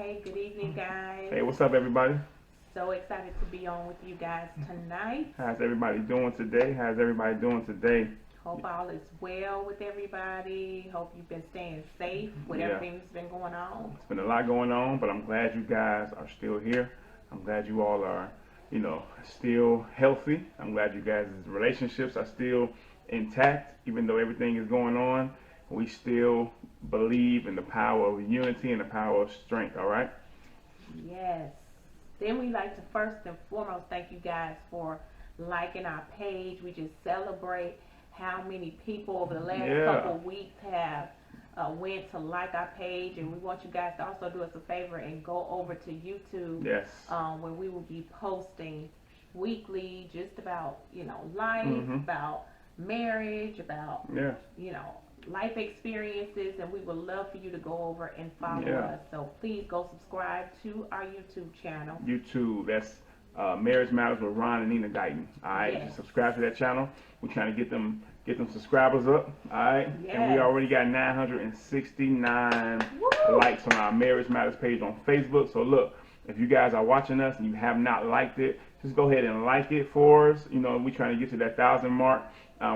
Hey, good evening, guys. Hey, what's up, everybody? So excited to be on with you guys tonight. How's everybody doing today? How's everybody doing today? Hope all is well with everybody. Hope you've been staying safe with Yeah, everything that's been going on. it's been a lot going on, but I'm glad you guys are still here. I'm glad you all are, still healthy. I'm glad you guys' relationships are still intact, even though everything is going on. We still believe in the power of unity and the power of strength, all right? Yes. Then we like to first and foremost thank you guys for liking our page. We just celebrate how many people over the last Yeah, couple weeks have went to like our page, and we want you guys to also do us a favor and go over to YouTube, yes. where we will be posting weekly just about life, Mm-hmm. about marriage, about Yeah, you know life experiences, and we would love for you to go over and follow yeah. us. So please go subscribe to our YouTube channel. YouTube. That's Marriage Matters with Ron and Nina Guyton. All right, Yes, just subscribe to that channel. We're trying to get them subscribers up. All right, and we yes. already got 969 Woo! likes on our Marriage Matters page on Facebook. So look, if you guys are watching us and you have not liked it, just go ahead and like it for us. We're trying to get to that 1,000 mark.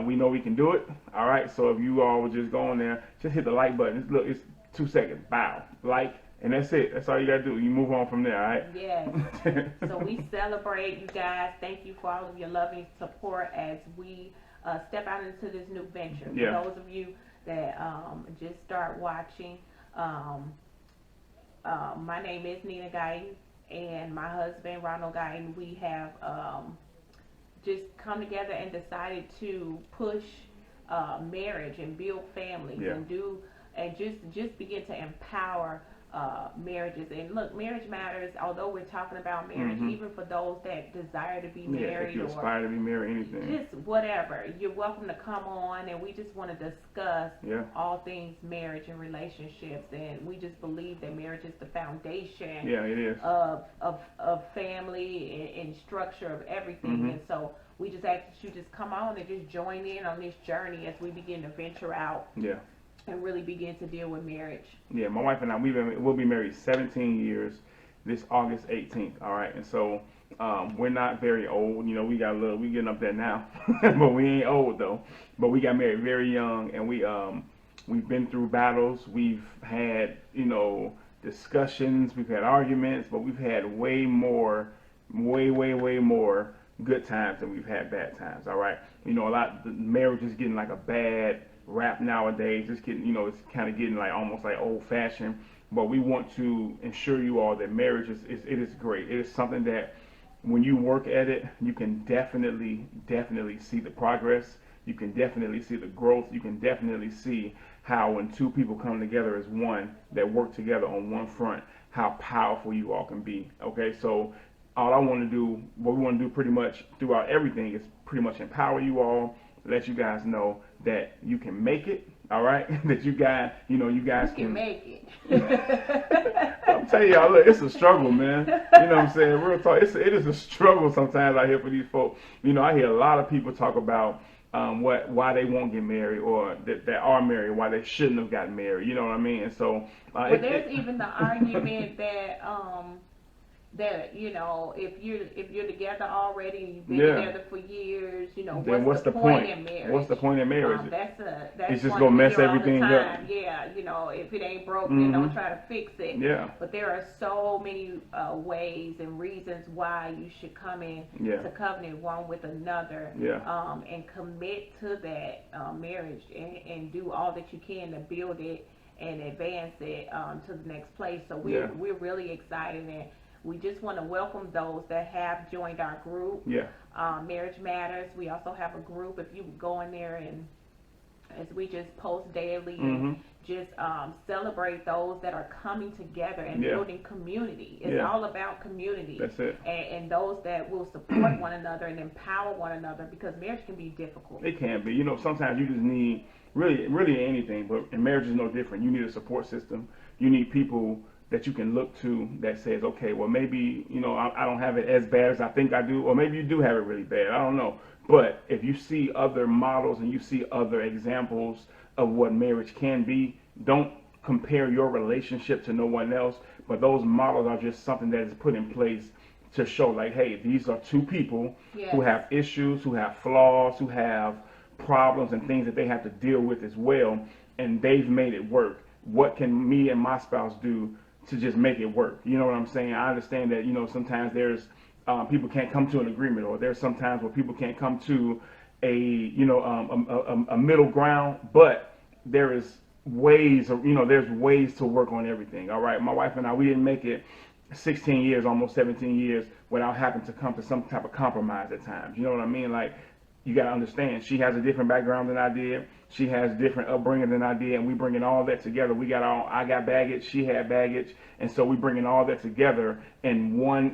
We know we can do it. All right, so if you all would just go on there, just hit the like button. Look, it's 2 seconds. Bow, like, and that's it. That's all you gotta do. You move on from there. All right. Yes. So we celebrate you guys. Thank you for all of your loving support as we step out into this new venture. For Yeah. those of you that just start watching, my name is Nina Guyton, and my husband Ronald Guyton. We have just come together and decided to push marriage and build families Yeah. and just begin to empower marriages. And look, marriage matters. Although we're talking about marriage, Mhm. even for those that desire to be Yeah. If married you or aspire to be married, anything. just whatever, you're welcome to come on, and we just want to discuss Yeah. all things marriage and relationships. And we just believe that marriage is the foundation Yeah. It is. of family and structure of everything. Mhm. And so we just ask that you just come on and just join in on this journey as we begin to venture out Yeah. and really begin to deal with marriage. Yeah. My wife and I, we'll be married 17 years this August 18th. All right. And so we're not very old. We we getting up there now, but we ain't old though. But we got married very young, and we've been through battles. We've had discussions. We've had arguments, but we've had way more, way more good times than we've had bad times. All right. The marriage is getting like a bad rap nowadays. It's getting, it's kind of getting like almost like old fashioned. But we want to ensure you all that marriage is great. It is something that when you work at it, you can definitely see the progress. You can definitely see the growth. You can definitely see how when two people come together as one that work together on one front, how powerful you all can be. Okay, so what we want to do pretty much throughout everything is pretty much empower you all, let you guys know that you can make it. All right, that you guys, you guys You can make can. it. I'm telling y'all, look, it's a struggle, man. You know what I'm saying? Real talk, it is a struggle sometimes out here for these folks. I hear a lot of people talk about why they won't get married, or that are married, why they shouldn't have gotten married. You know what I mean? And so, Well, there's even the argument that if you're together already and you've been yeah. together for years, Then what's the point in marriage? What's the point in marriage? That's It's just one gonna we mess hear all the everything up. time. Yeah, if it ain't broke, then Mhm. don't try to fix it. Yeah. But there are so many ways and reasons why you should come in Yeah. to covenant one with another, Yeah. and commit to that marriage and do all that you can to build it and advance it to the next place. So Yeah. we're really excited, and we just want to welcome those that have joined our group, Yeah. Marriage Matters. We also have a group. If you go in there, and as we just post daily Mhm. and just celebrate those that are coming together and Yeah. building community. It's Yeah. all about community. That's it. And those that will support one another and empower one another, because marriage can be difficult. It can be. Sometimes you just need really anything, but in marriage is no different. You need a support system. You need people that you can look to that says, okay, well, maybe, I don't have it as bad as I think I do, or maybe you do have it really bad. I don't know. But if you see other models and you see other examples of what marriage can be, don't compare your relationship to no one else, but those models are just something that is put in place to show, like, hey, these are two people who Yes. have issues, who have flaws, who have problems and things that they have to deal with as well, and they've made it work. What can me and my spouse do to just make it work? You know what I'm saying? I understand that, sometimes there's people can't come to an agreement, or there's sometimes where people can't come to a middle ground, but there is ways, there's ways to work on everything. All right, my wife and I, we didn't make it 16 years, almost 17 years, without having to come to some type of compromise at times. You know what I mean? Like, you got to understand, she has a different background than I did. She has different upbringing than I did, and we bringing all that together. I got baggage, she had baggage, and so we bringing all that together in one,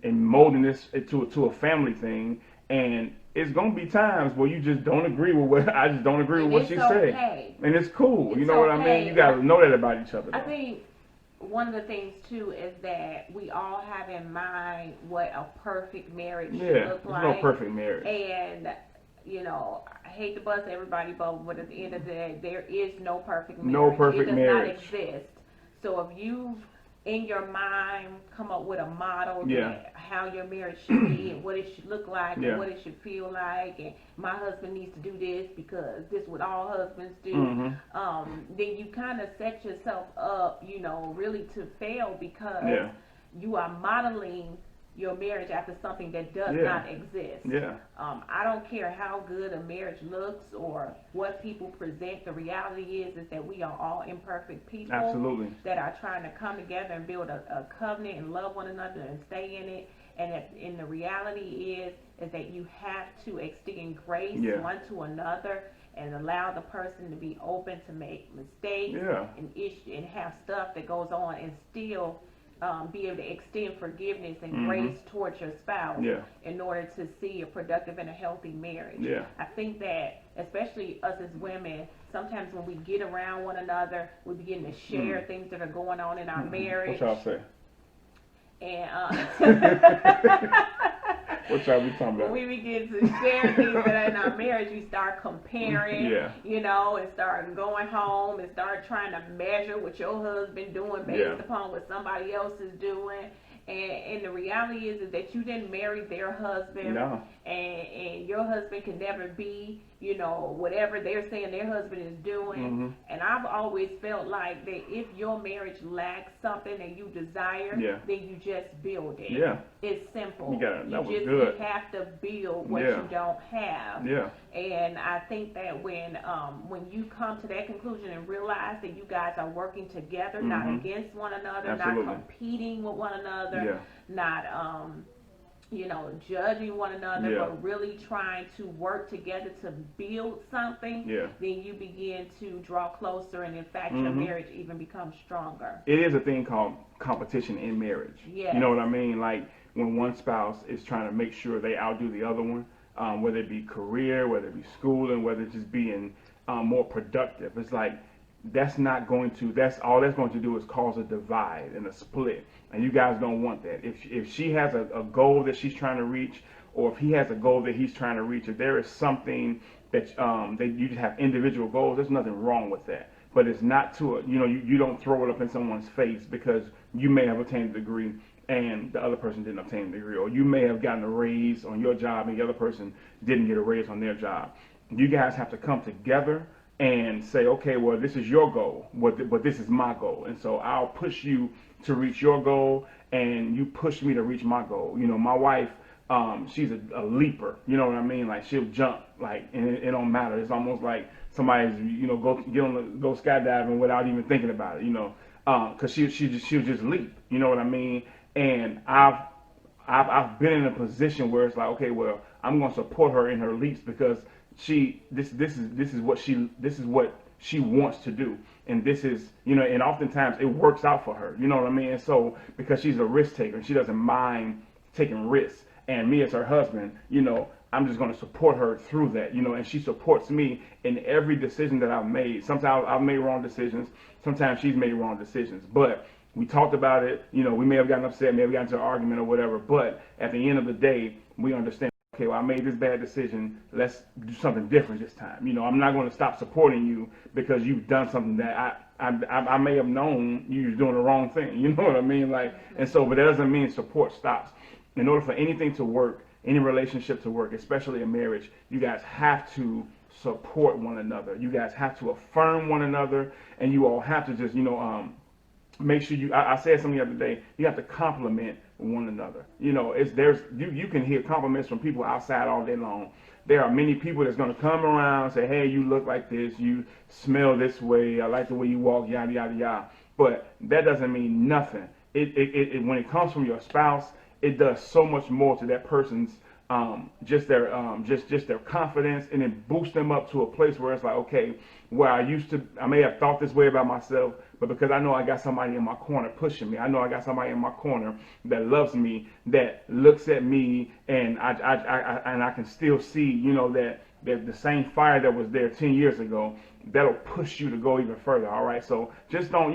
and molding this to a family thing. And it's gonna be times where you just don't agree with what I just don't agree with what she said, and it's cool. You know what I mean? You gotta know that about each other. I think one of the things too is that we all have in mind what a perfect marriage should look like. There's no perfect marriage. And I hate to bust everybody, but at the end of the day, there is no perfect marriage. No perfect marriage. It does not exist. So if you, in your mind, come up with a model that how your marriage should be and what it should look like and what it should feel like, and my husband needs to do this because this is what all husbands do, then you kind of set yourself up, really to fail, because you are modeling your marriage after something that does not exist. I don't care how good a marriage looks or what people present. The reality is that we are all imperfect people that are trying to come together and build a covenant and love one another and stay in it. And the reality is that you have to extend grace one to another and allow the person to be open to make mistakes and have stuff that goes on, and still be able to extend forgiveness and grace towards your spouse in order to see a productive and a healthy marriage. I think that, especially us as women, sometimes when we get around one another, we begin to share things that are going on in our marriage. What y'all say? And what y'all be talking about? When we begin to share things that are in our marriage, we start comparing, and start going home and start trying to measure what your husband doing based upon what somebody else is doing. And the reality is that you didn't marry their husband, and your husband can never be, whatever they're saying their husband is doing. And I've always felt like that if your marriage lacks something that you desire, then you just build it. It's simple. You have to build what you don't have. And I think that when you come to that conclusion and realize that you guys are working together, not against one another, not competing with one another, not judging one another, but really trying to work together to build something, then you begin to draw closer, and in fact your marriage even becomes stronger. It is a thing called competition in marriage. You know what I mean? Like, when one spouse is trying to make sure they outdo the other one, whether it be career, whether it be schooling, whether it's just being more productive. It's like, that's all that's going to do is cause a divide and a split, and you guys don't want that. If she has a goal that she's trying to reach, or if he has a goal that he's trying to reach, if there is something that you just have individual goals, there's nothing wrong with that. But it's not you don't throw it up in someone's face because you may have obtained a degree and the other person didn't obtain a degree, or you may have gotten a raise on your job and the other person didn't get a raise on their job. You guys have to come together and say, okay, well, this is your goal, but this is my goal, and so I'll push you to reach your goal, and you push me to reach my goal. My wife, she's a leaper. You know what I mean? Like, she'll jump, like, and it don't matter. It's almost like somebody's, go skydiving without even thinking about it. Because she'll just leap. You know what I mean? And I've been in a position where it's like, okay, well, I'm going to support her in her leaps because this is what she wants to do, and this is and oftentimes it works out for her. You know what I mean? And so, because she's a risk taker and she doesn't mind taking risks, and me as her husband, I'm just going to support her through that, and she supports me in every decision that I've made. Sometimes I've made wrong decisions, sometimes she's made wrong decisions, but we talked about it. We may have gotten upset, may have gotten into an argument or whatever, but at the end of the day, we understand, okay, well, I made this bad decision, let's do something different this time. I'm not going to stop supporting you because you've done something that I may have known you was doing the wrong thing. You know what I mean? Like, and so, but that doesn't mean support stops. In order for anything to work, any relationship to work, especially a marriage, you guys have to support one another. You guys have to affirm one another, and you all have to just, make sure I said something the other day, you have to compliment one another. You can hear compliments from people outside all day long. There are many people that's going to come around and say, hey, you look like this, you smell this way, I like the way you walk, yada, yada, yada. But that doesn't mean nothing. When it comes from your spouse, it does so much more to that person's just their confidence, and it boosts them up to a place where it's like, okay, where I may have thought this way about myself, but because I know I got somebody in my corner pushing me, I know I got somebody in my corner that loves me, that looks at me, and I can still see, that the same fire that was there 10 years ago, that'll push you to go even further. All right, so just don't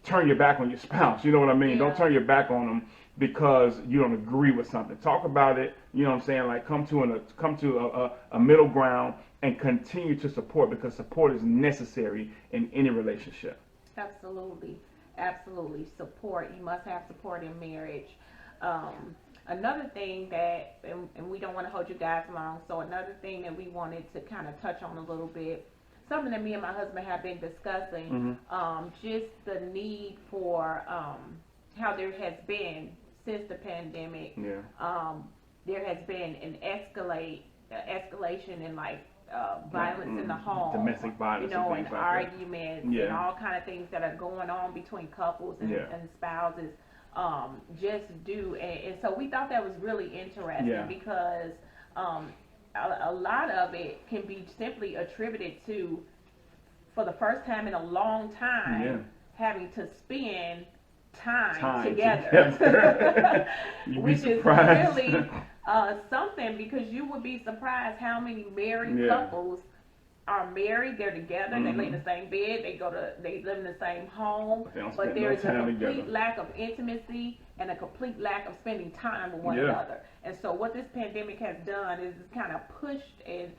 turn your back on your spouse. You know what I mean? Yeah. Don't turn your back on them because you don't agree with something. Talk about it. You know what I'm saying? Like come to a middle ground and continue to support, because support is necessary in any relationship. Absolutely. Support. You must have support in marriage. Another thing that, and we don't want to hold you guys long, so another thing that we wanted to kind of touch on a little bit, something that me and my husband have been discussing, just the need for how there has been since the pandemic. Yeah. There has been an escalation in violence in the home, domestic violence, and like arguments, and all kind of things that are going on between couples and spouses. And so we thought that was really interesting because a lot of it can be simply attributed to, for the first time in a long time, having to spend time together. Which is really something, because you would be surprised how many married couples are married, they're together, they lay in the same bed, they live in the same home, but there's a complete lack of intimacy and a complete lack of spending time with one another. And so what this pandemic has done is it's kind of pushed and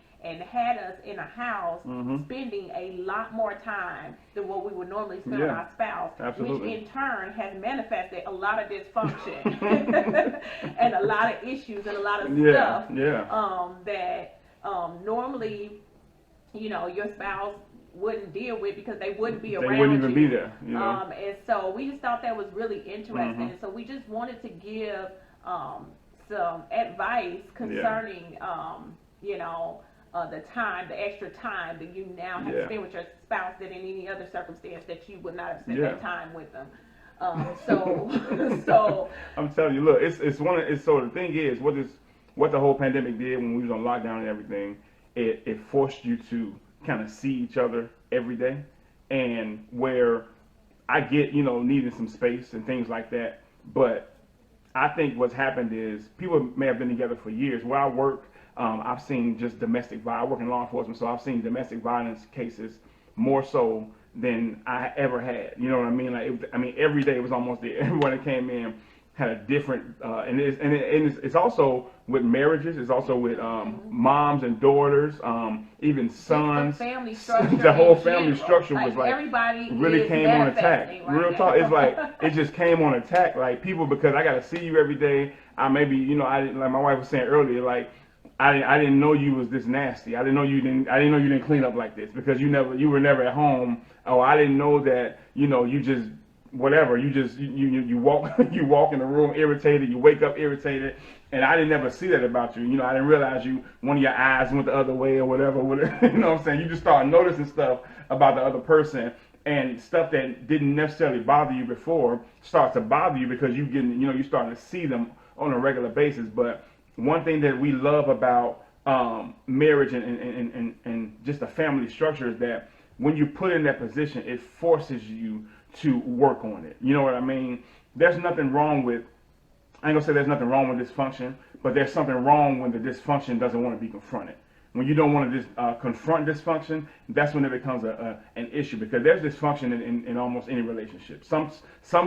had us in a house spending a lot more time than what we would normally spend on our spouse, which in turn has manifested a lot of dysfunction and a lot of issues and a lot of stuff that normally your spouse wouldn't deal with because they wouldn't be around you. They wouldn't even be there. And so we just thought that was really interesting. And so we just wanted to give some advice concerning, the extra time that you now have to spend with your spouse, that in any other circumstance that you would not have spent that time with them. So I'm telling you, look, so the thing is, what the whole pandemic did when we was on lockdown and everything, it forced you to kind of see each other every day. And where I get, needing some space and things like that, but I think what's happened is people may have been together for years. Where I work, I've seen just domestic violence. I work in law enforcement, so I've seen domestic violence cases more so than I ever had. You know what I mean? Every day it was almost there. Everyone that came in had a different, and it's also with marriages. It's also with moms and daughters, even sons. The family structure. The whole family structure was everybody really came on attack. Right Real talk. It's like it just came on attack. Like people, because I got to see you every day. I like my wife was saying earlier, like I didn't know you was this nasty. I didn't know you didn't clean up like this, because you were never at home. Oh, I didn't know that you just whatever, you walk you walk in the room irritated, you wake up irritated, and I didn't ever see that about you. I didn't realize one of your eyes went the other way or whatever. You know what I'm saying? You just start noticing stuff about the other person, and stuff that didn't necessarily bother you before starts to bother you because you're starting to see them on a regular basis. But one thing that we love about marriage and just a family structure is that when you put in that position, it forces you to work on it. You know what I mean? There's nothing wrong with, I ain't gonna say there's nothing wrong with dysfunction, but there's something wrong when the dysfunction doesn't want to be confronted. When you don't want to confront dysfunction, that's when it becomes an issue, because there's dysfunction in almost any relationship. Some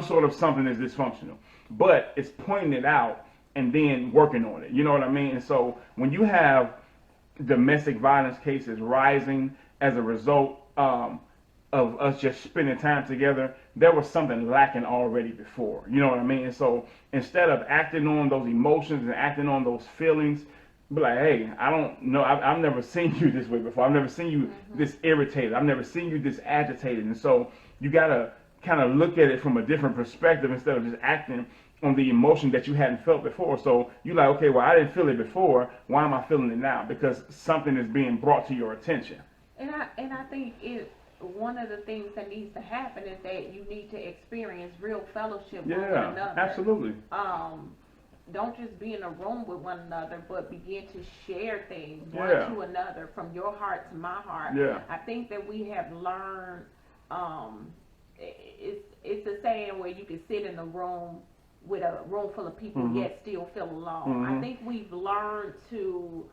sort of something is dysfunctional, but it's pointing it out and then working on it. You know what I mean? And so when you have domestic violence cases rising as a result, of us just spending time together, there was something lacking already before. You know what I mean? And so instead of acting on those emotions and acting on those feelings, be like, hey, I don't know, I've never seen you this way before. I've never seen you this irritated. I've never seen you this agitated. And so you gotta kind of look at it from a different perspective instead of just acting on the emotion that you hadn't felt before. So you like, okay, well, I didn't feel it before. Why am I feeling it now? Because something is being brought to your attention. And I think one of the things that needs to happen is that you need to experience real fellowship with one another. Yeah, absolutely. Don't just be in a room with one another, but begin to share things one to another, from your heart to my heart. Yeah. I think that we have learned, it's a saying where you can sit in a room with a room full of people yet still feel alone. I think we've learned to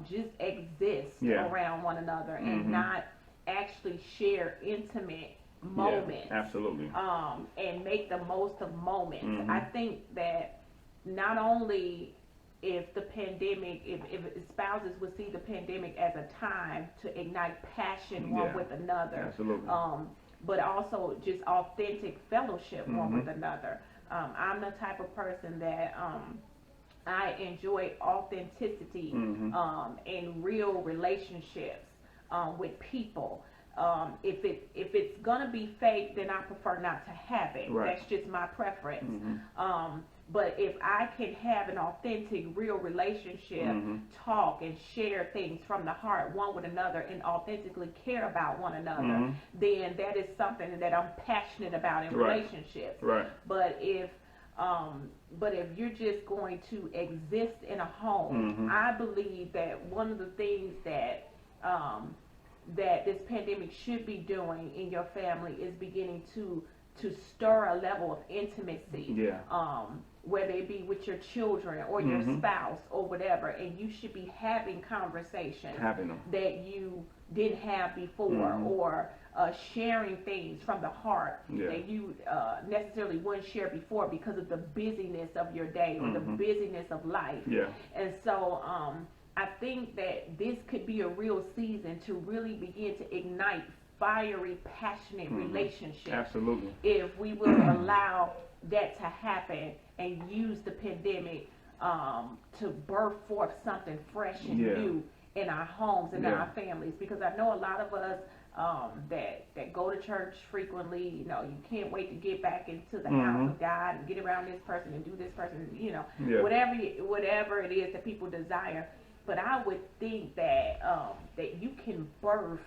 just exist around one another and not actually share intimate moments. Yeah, absolutely. And make the most of moments. I think that not only if the pandemic, if spouses would see the pandemic as a time to ignite passion one with another, absolutely. but also just authentic fellowship one with another. I'm the type of person that I enjoy authenticity in real relationships with people. If it's gonna be fake, then I prefer not to have it. Right. That's just my preference. But if I can have an authentic, real relationship, talk and share things from the heart one with another, and authentically care about one another, then that is something that I'm passionate about in relationships. Right. But if you're just going to exist in a home, I believe that one of the things that that this pandemic should be doing in your family is beginning to stir a level of intimacy. Yeah. Whether it be with your children or your spouse or whatever, and you should be having conversations that you didn't have before, or sharing things from the heart that you necessarily wouldn't share before because of the busyness of your day or the busyness of life. Yeah. And so I think that this could be a real season to really begin to ignite fiery, passionate relationships. Absolutely. If we will allow that to happen and use the pandemic to birth forth something fresh and new in our homes and in our families, because I know a lot of us that go to church frequently, you know, you can't wait to get back into the house of God and get around this person and do this person, you know, whatever it is that people desire. But I would think that that you can birth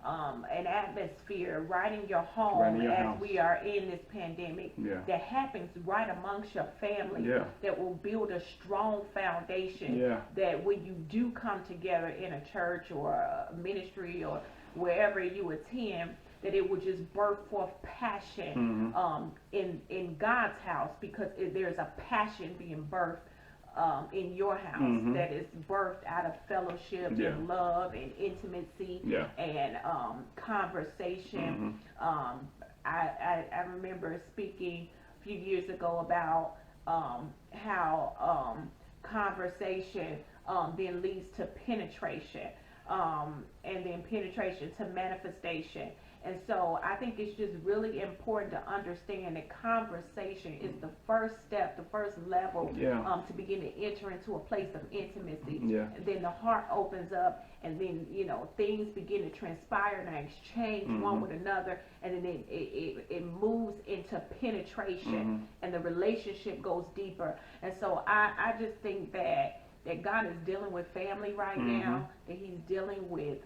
an atmosphere right in your home as we are in this pandemic that happens right amongst your family that will build a strong foundation that when you do come together in a church or a ministry or wherever you attend, that it will just birth forth passion in God's house, because there's a passion being birthed in your house that is birthed out of fellowship and love and intimacy and conversation. I remember speaking a few years ago about how conversation then leads to penetration, and then penetration to manifestation. And so I think it's just really important to understand that conversation is the first step, the first level to begin to enter into a place of intimacy. And then the heart opens up, and then, you know, things begin to transpire and exchange one with another, and then it moves into penetration, and the relationship goes deeper. And so I just think that God is dealing with family right now, that he's dealing with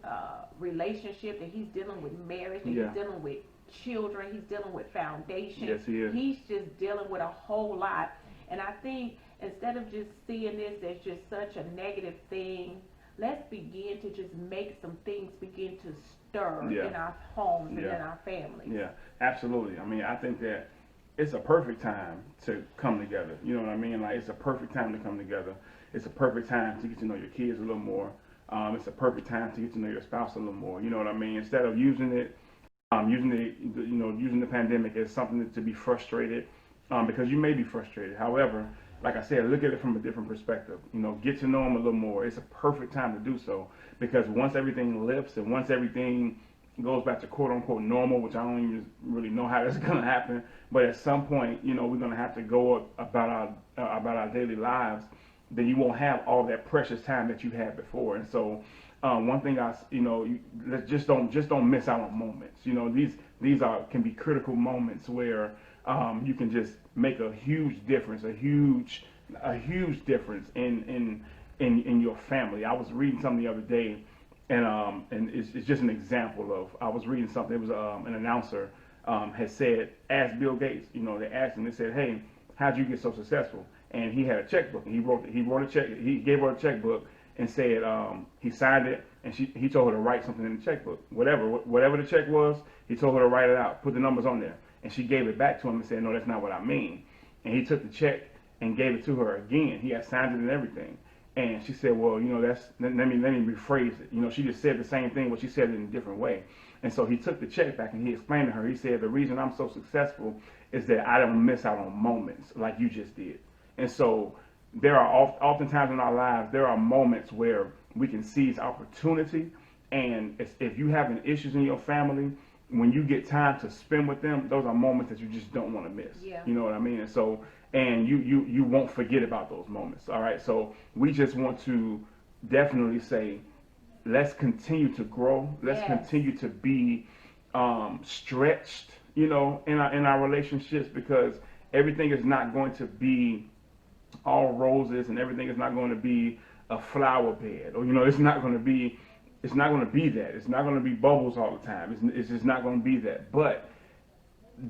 relationship, that he's dealing with marriage, that he's dealing with children, he's dealing with foundation. Yes, he is. He's just dealing with a whole lot. And I think instead of just seeing this as just such a negative thing, let's begin to just make some things begin to stir in our homes and in our families. Yeah, absolutely. I mean, I think that it's a perfect time to come together. You know what I mean? Like, it's a perfect time to come together. It's a perfect time to get to know your kids a little more. It's a perfect time to get to know your spouse a little more. You know what I mean? Instead of using the pandemic as something to be frustrated, because you may be frustrated. However, like I said, look at it from a different perspective. You know, get to know them a little more. It's a perfect time to do so, because once everything lifts and once everything goes back to quote unquote normal, which I don't even really know how that's gonna happen. But at some point, you know, we're gonna have to go about our daily lives. Then you won't have all that precious time that you had before. And so, one thing let's just don't miss out on moments. You know, these are can be critical moments where you can just make a huge difference, a huge difference in your family. I was reading something the other day, and it's just an example of, I was reading something. It was an announcer had said, ask Bill Gates. You know, they asked him. They said, hey, how'd you get so successful? And he had a checkbook, and he wrote a check. He gave her a checkbook and said he signed it, and he told her to write something in the checkbook, whatever the check was. He told her to write it out, put the numbers on there, and she gave it back to him and said, no, that's not what I mean. And he took the check and gave it to her again. He had signed it and everything. And she said, well, you know, let me rephrase it. You know, she just said the same thing, but she said it in a different way. And so he took the check back and he explained to her. He said, the reason I'm so successful is that I don't miss out on moments like you just did. And so there are oftentimes in our lives, there are moments where we can seize opportunity. And if you have issues in your family, when you get time to spend with them, those are moments that you just don't want to miss. Yeah. You know what I mean? And so, and you won't forget about those moments. All right. So we just want to definitely say, let's continue to grow. Let's continue to be stretched, you know, in our relationships, because everything is not going to be all roses, and everything is not going to be a flower bed, or, you know, it's not going to be that. It's not going to be bubbles all the time. It's just not going to be that. But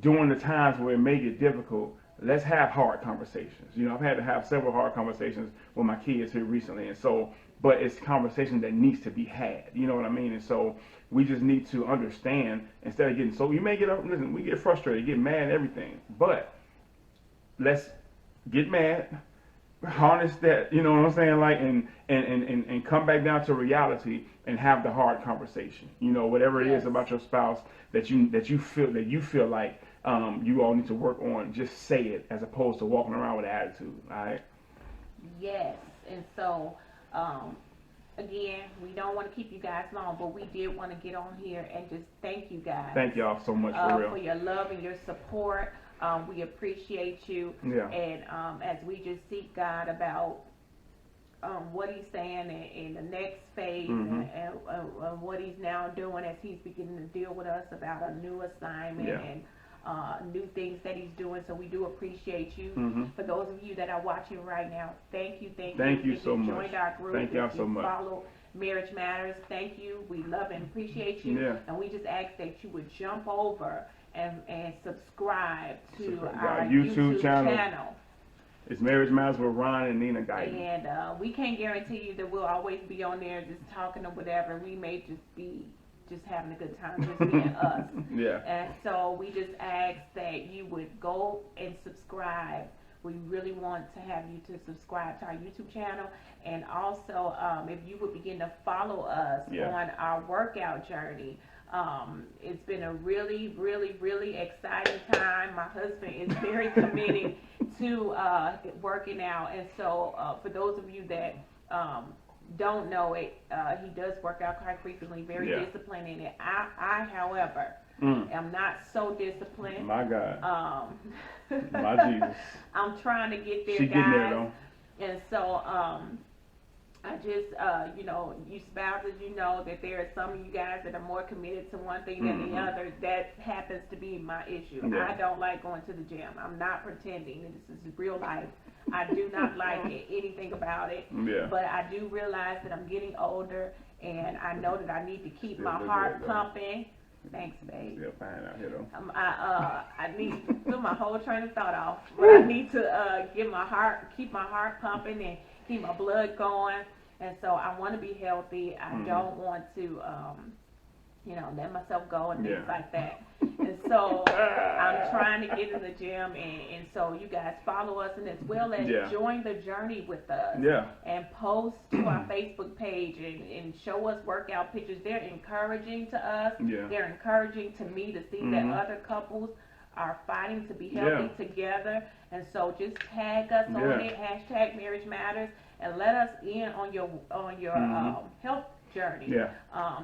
during the times where it may get difficult, let's have hard conversations. You know, I've had to have several hard conversations with my kids here recently, and so, but it's conversation that needs to be had. You know what I mean? And so we just need to understand, instead of getting, so you may listen, we get frustrated, get mad at everything, but let's get mad, harness that, you know what I'm saying, like, and come back down to reality and have the hard conversation. You know, whatever it is about your spouse that you feel like you all need to work on, just say it, as opposed to walking around with attitude. All right? Yes. And so again, we don't want to keep you guys long, but we did want to get on here and just thank you guys. Thank y'all so much for your love and your support. We appreciate you. Yeah. And as we just seek God about what He's saying in the next phase, and what He's now doing as He's beginning to deal with us about a new assignment and new things that He's doing. So we do appreciate you. For those of you that are watching right now, thank you so much. Joined our group. Thank y'all so much. Follow Marriage Matters. Thank you. We love and appreciate you. Yeah. And we just ask that you would jump over and subscribe to our YouTube channel. It's Marriage Matters with Ron and Nina Guyton. And we can't guarantee you that we'll always be on there just talking or whatever. We may just be having a good time, just being us. Yeah. And so we just ask that you would go and subscribe. We really want to have you to subscribe to our YouTube channel. And also, if you would begin to follow us on our workout journey. It's been a really, really, really exciting time. My husband is very committed to working out. And so for those of you that don't know it, he does work out quite frequently, very disciplined in it. I however, am not so disciplined. My God. My Jesus. I'm trying to get there, guys. Getting there, though. And so I just, you spouses, you know that there are some of you guys that are more committed to one thing than the other. That happens to be my issue. Yeah. I don't like going to the gym. I'm not pretending. This is real life. I do not like anything about it. Yeah. But I do realize that I'm getting older, and I know that I need to keep my heart pumping. Thanks, babe. Still fine out here, though. I need to put my whole train of thought off. But I need to keep my heart pumping and keep my blood going. And so I want to be healthy. I don't want to, let myself go and things like that. And so I'm trying to get in the gym, and so you guys follow us, and as well as join the journey with us. Yeah. And post to our Facebook page and show us workout pictures. They're encouraging to us. Yeah. They're encouraging to me to see that other couples are fighting to be healthy together. And so just tag us on it, #Marriage Matters, and let us in on your health journey. Yeah.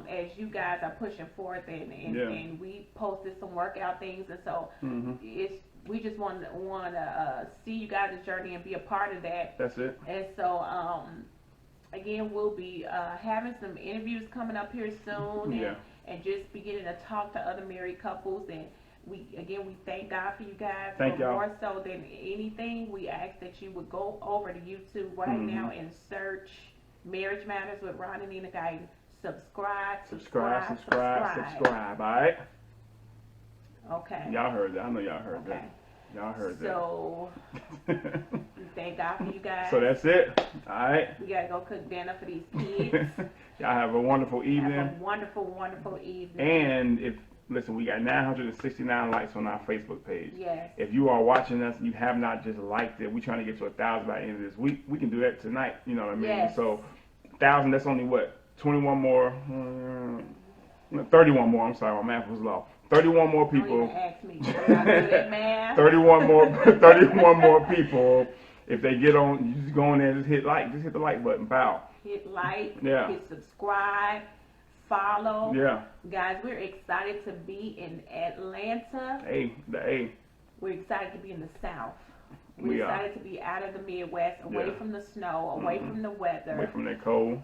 As you guys are pushing forth and we posted some workout things, and so we just want to see you guys' journey and be a part of that. That's it. And so again, we'll be having some interviews coming up here soon, and just beginning to talk to other married couples. And we thank God for you guys. Thank y'all. More so than anything, we ask that you would go over to YouTube right now and search Marriage Matters with Ron and Nina Guyton. Subscribe. All right. Okay. Y'all heard that. I know y'all heard that. Y'all heard that. So we thank God for you guys. So that's it. All right. We gotta go cook dinner for these kids. Y'all have a wonderful evening. Have a wonderful evening. And listen, we got 969 likes on our Facebook page. Yes. If you are watching us, you have not just liked it. We're trying to get to 1,000 by the end of this week. We can do that tonight. You know what I mean? Yes. So 1,000. That's only what 21 more. 31 more. I'm sorry, my math was low. 31 more people. Don't even ask me. I do that math. 31 more people. If they get on, you just go in there and just hit like. Just hit the like button. Bow. Hit like. Yeah. Hit subscribe. Follow. Yeah. Guys, we're excited to be in Atlanta. The A. We're excited to be in the South. We're We excited to be out of the Midwest, away from the snow, away from the weather. Away from that cold.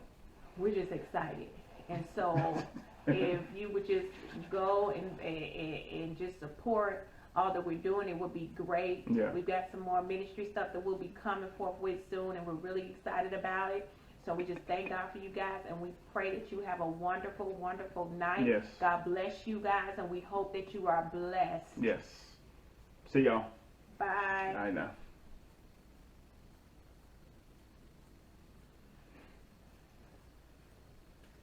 We're just excited. And so if you would just go and just support all that we're doing, it would be great. Yeah. We've got some more ministry stuff that we'll be coming forth with soon, and we're really excited about it. So we just thank God for you guys, and we pray that you have a wonderful, wonderful night. Yes. God bless you guys, and we hope that you are blessed. Yes. See y'all. Bye. I know.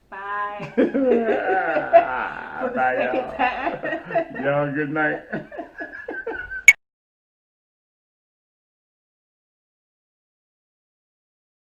Bye. Bye, For the second y'all. time. Y'all, good night.